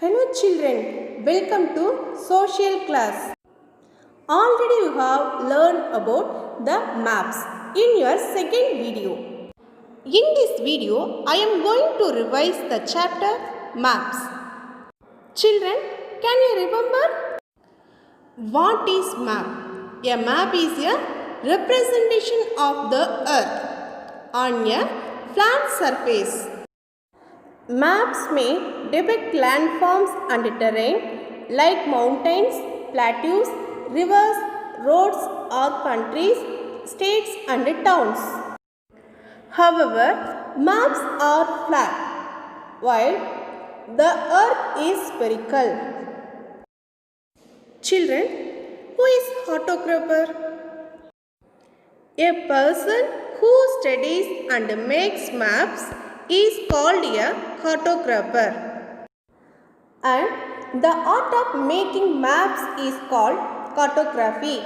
Hello children, welcome to social class. Already you have learned about the maps in your second video. In this video, I am going to revise the chapter maps. Children, can you remember what is map? A map is a representation of the earth on a flat surface. Maps may depict landforms and terrain like mountains, plateaus, rivers, roads or countries, states and towns. However, maps are flat while the earth is spherical. Children, who is photographer? A person who studies and makes maps is called a cartographer, and the art of making maps is called cartography.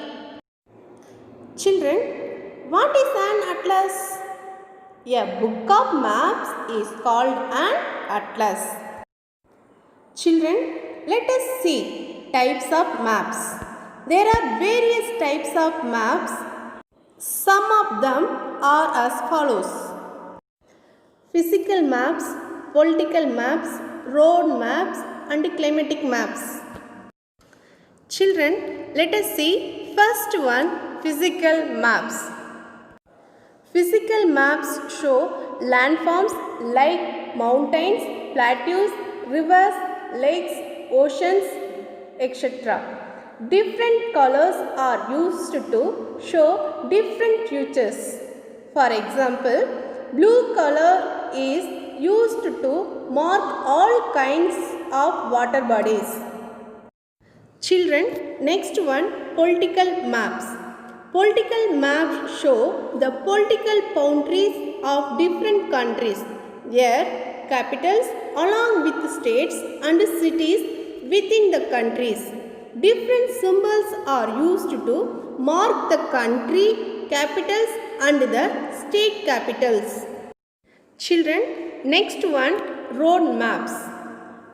Children, what is an atlas? A book of maps is called an atlas. Children, let us see types of maps. There are various types of maps. Some of them are as follows: physical maps, political maps, road maps and climatic maps. Children, let us see first one, physical maps. Physical maps show landforms like mountains, plateaus, rivers, lakes, oceans, etc. Different colors are used to show different features. For example, blue color is used to mark all kinds of water bodies. Children, next one, political maps. Political maps show the political boundaries of different countries, their capitals along with states and cities within the countries. Different symbols are used to mark the country capitals and the state capitals. Children, next one, road maps.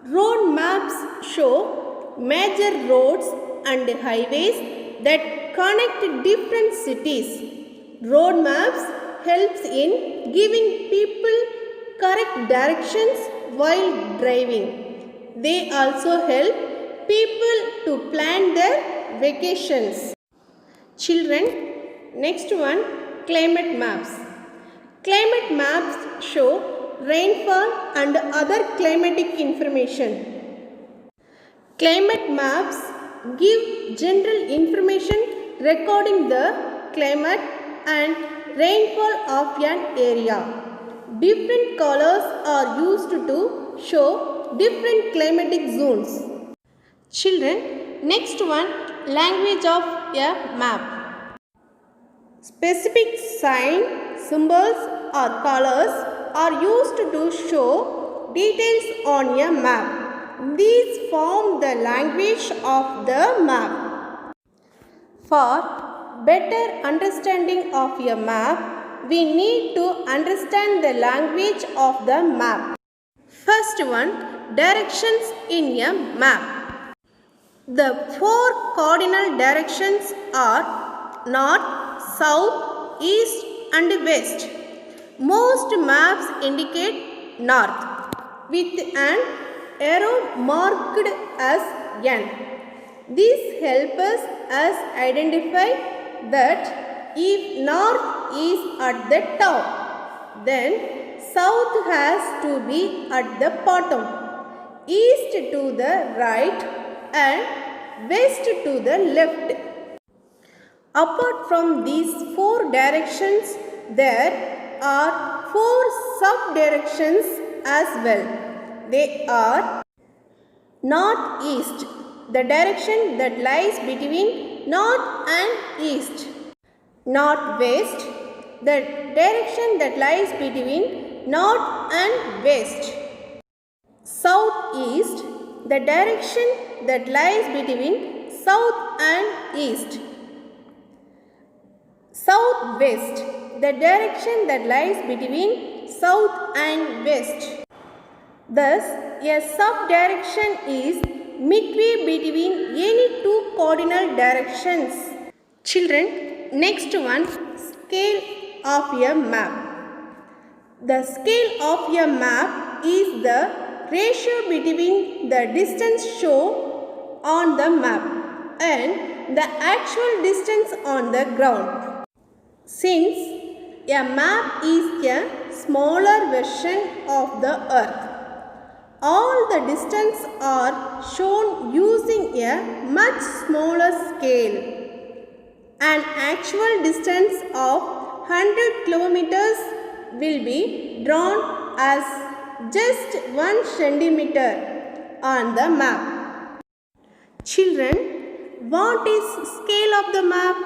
Road maps show major roads and highways that connect different cities. Road maps helps in giving people correct directions while driving. They also help people to plan their vacations. Children, next one, climate maps. Climate maps show rainfall and other climatic information. Climate maps give general information recording the climate and rainfall of an area. Different colors are used to show different climatic zones. Children, next one, language of a map. Specific sign, symbols or colors are used to show details on a map. These form the language of the map. For better understanding of a map, we need to understand the language of the map. First one, directions in a map. The four cardinal directions are north, south, east and west. Most maps indicate north with an arrow marked as N. This helps us identify that if north is at the top, then south has to be at the bottom, east to the right and west to the left. Apart from these four directions, there are four sub-directions as well. They are northeast, the direction that lies between north and east. Northwest, the direction that lies between north and west. Southeast, the direction that lies between south and east. Southwest, the direction that lies between south and west. Thus, a subdirection is midway between any two cardinal directions. Children, next one, scale of a map. The scale of a map is the ratio between the distance shown on the map and the actual distance on the ground. Since a map is a smaller version of the earth, all the distance are shown using a much smaller scale. An actual distance of 100 kilometers will be drawn as just 1 centimeter on the map. Children, what is scale of the map?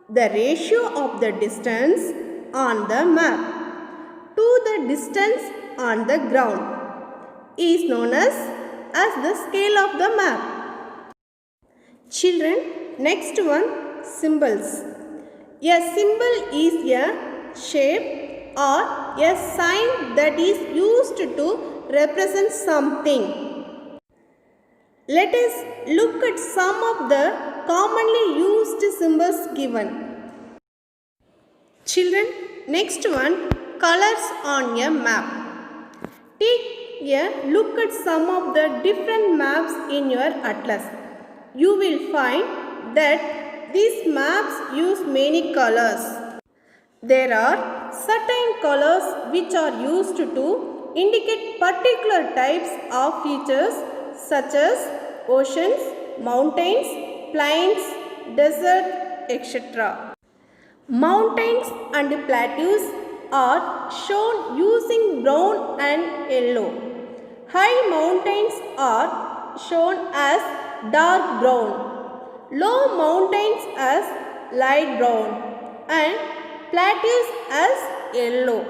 The ratio of the distance on the map to the distance on the ground is known as the scale of the map. Children, next one, symbols. A symbol is a shape or a sign that is used to represent something. Let us look at some of the commonly used symbols given. Children, next one, colors on a map. Take a look at some of the different maps in your atlas. You will find that these maps use many colors. There are certain colors which are used to indicate particular types of features such as oceans, mountains, plains, desert, etc. Mountains and plateaus are shown using brown and yellow. High mountains are shown as dark brown, low mountains as light brown, and plateaus as yellow.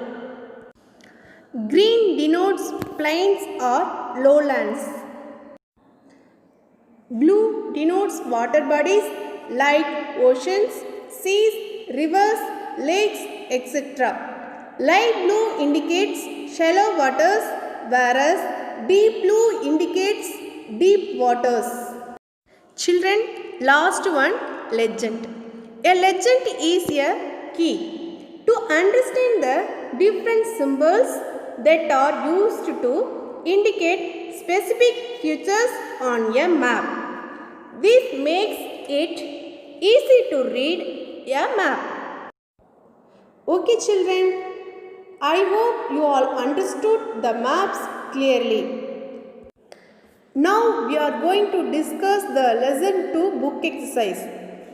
Green denotes plains or lowlands. Blue denotes water bodies like oceans, seas, rivers, lakes, etc. Light blue indicates shallow waters, whereas deep blue indicates deep waters. Children, last one, legend. A legend is a key to understand the different symbols that are used to indicate specific features on a map. This makes it easy to read a map. Okay children, I hope you all understood the maps clearly. Now we are going to discuss the lesson 2 book exercise.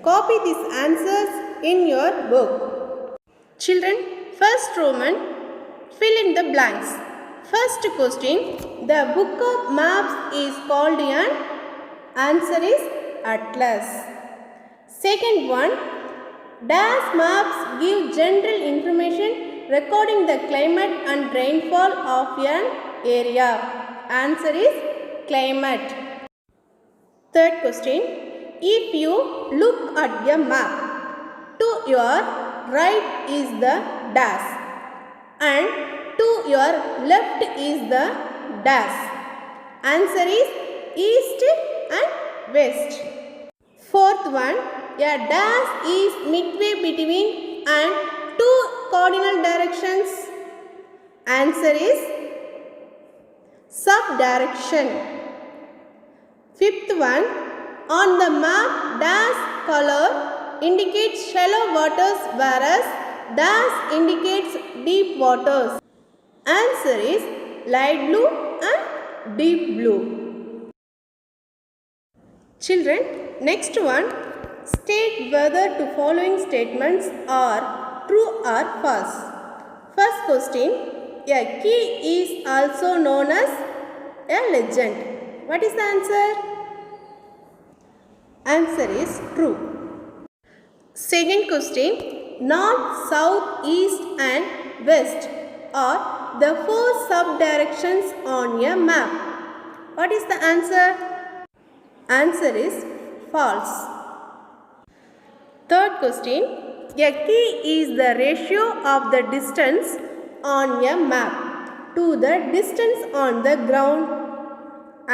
Copy these answers in your book. Children, first Roman, fill in the blanks. First question, the book of maps is called an? Answer is atlas. Second one, dash maps give general information recording the climate and rainfall of an area. Answer is climate. Third question, if you look at a map, to your right is the dash and to your left is the dash. Answer is east and west. Fourth one, a dash is midway between and two cardinal directions. Answer is subdirection. Fifth one, on the map dash color indicates shallow waters whereas dash indicates deep waters. Answer is light blue and deep blue. Children, next one, state whether the following statements are true or false. First question, a key is also known as a legend. What is the answer? Answer is true. Second question, north, south, east and west are the four subdirections on a map. What is the answer? Answer is false. Third question, a key is the ratio of the distance on a map to the distance on the ground?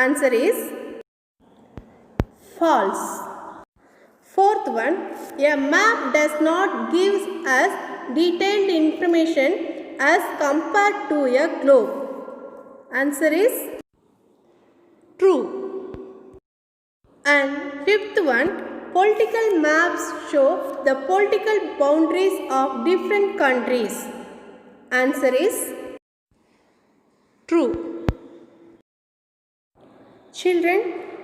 Answer is false. Fourth one, a map does not give us detailed information as compared to a globe. Answer is true. And fifth one, political maps show the political boundaries of different countries. Answer is true. Children,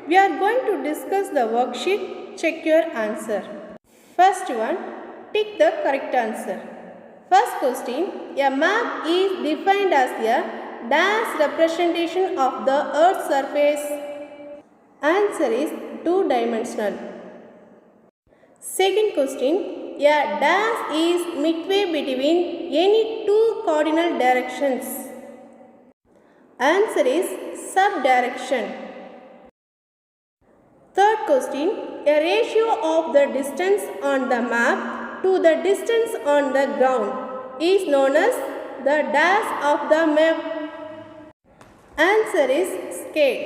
we are going to discuss the worksheet. Check your answer. First one, tick the correct answer. First question, a map is defined as a dash representation of the Earth's surface. Answer is two-dimensional. Second question, a dash is midway between any two cardinal directions. Answer is subdirection. Third question, a ratio of the distance on the map to the distance on the ground is known as the dash of the map. Answer is scale.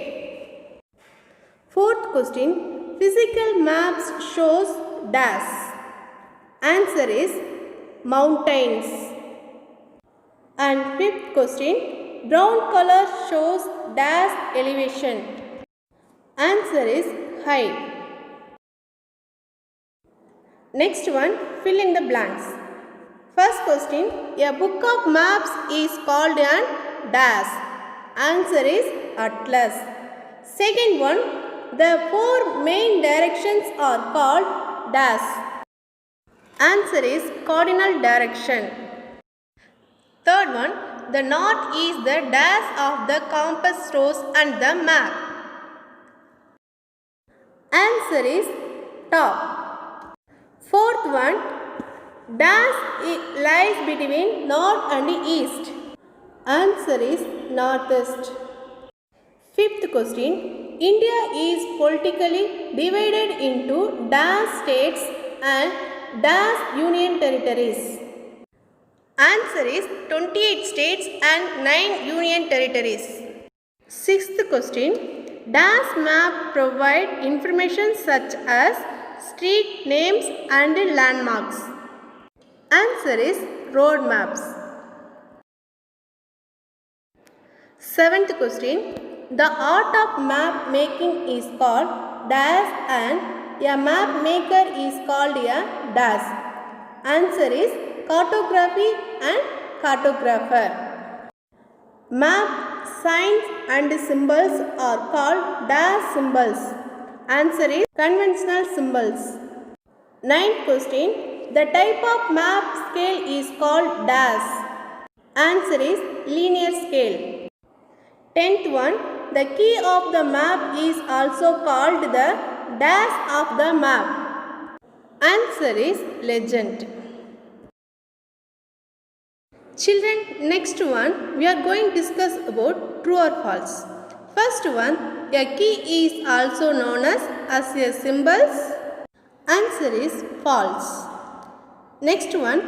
Fourth question, physical maps shows dash. Answer is mountains. And fifth question, brown color shows dash elevation. Answer is height. Next one, fill in the blanks. First question, a book of maps is called an dash. Answer is atlas. Second one, the four main directions are called dash. Answer is cardinal direction. Third one, the north is the dash of the compass rose and the map. Answer is top. Fourth one, dash lies between north and east. Answer is northeast. Fifth question, India is politically divided into dash states and dash union territories. Answer is 28 states and 9 union territories. Sixth question, dash map provide information such as street names and landmarks. Answer is road maps. Seventh question, the art of map making is called dash and a map maker is called a dash. Answer is cartography and cartographer. Map signs and symbols are called dash symbols. Answer is conventional symbols. Ninth question, the type of map scale is called dash. Answer is linear scale. 10th one, the key of the map is also called the dash of the map. Answer is legend. Children, next one, we are going to discuss about true or false. First one, a key is also known as a symbols. Answer is false. Next one,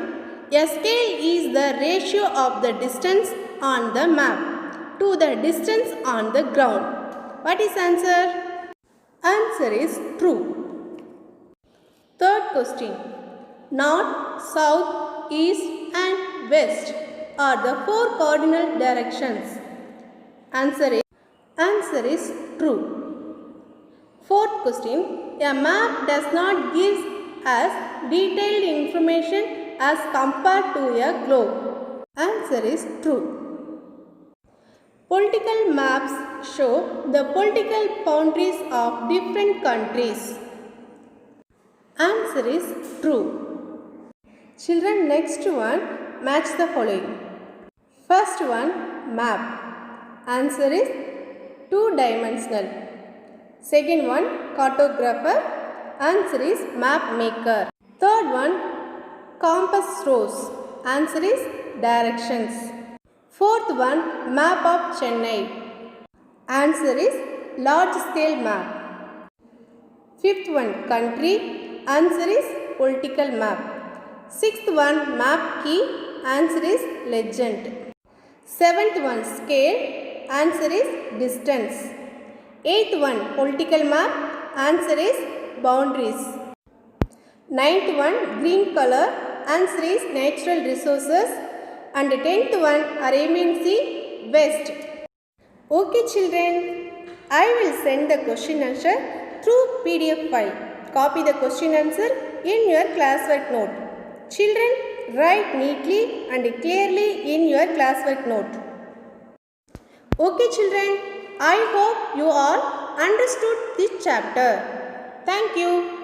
a scale is the ratio of the distance on the map to the distance on the ground. What is answer? Answer is true. Third question, north, south, east and west are the four cardinal directions. Answer is true. Fourth question, a map does not give us detailed information as compared to a globe. Answer is true. Political maps show the political boundaries of different countries. Answer is true. Children, next one, match the following. First one, map. Answer is two-dimensional. Second one, cartographer. Answer is map maker. Third one, compass rose. Answer is directions. Fourth one, map of Chennai. Answer is large scale map. Fifth one, country. Answer is political map. Sixth one, map key. Answer is legend. Seventh one scale, answer is distance. Eighth one political map, answer is boundaries. Ninth one green color, answer is natural resources. And 10th one Arabian Sea, west. Okay children, I will send the question answer through PDF file. Copy the question answer in your classwork note. Children, write neatly and clearly in your classwork note. Okay children, I hope you all understood this chapter. Thank you.